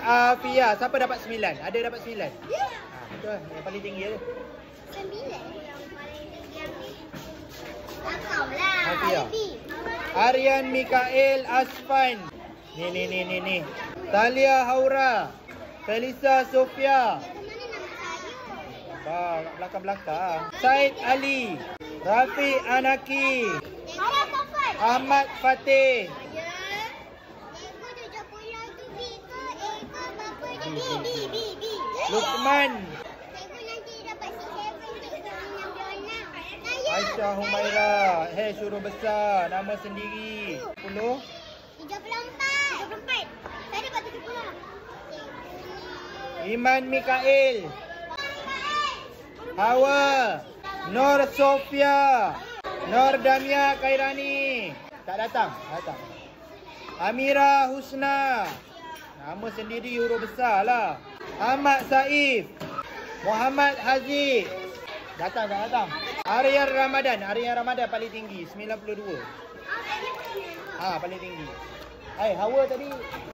Afia. Siapa dapat 9? Ada dapat 9? Ya. Betul. Yang paling tinggi tu. 9. Yang paling tinggi ni. Kau lah. Afia. Aryan Mikael Asfan. Ni. Talia Haura. Felisa Sofia. Kat belakang-belakang. Said Ali. Rafiq Anaki. Ahmad Fatih. Lukman. Aisyah Humaira. Suruh besar. Nama sendiri. 10. 34. Saya dapat 70. Iman Mikael. Hawa. Nur Sofia. Nur Damia Kairani. Tak datang. Amira Husna. Nama sendiri huruf besar lah. Ahmad Saif. Muhammad Haziq. Tak datang. Aryan Ramadan paling tinggi 92. Paling tinggi. Hawa tadi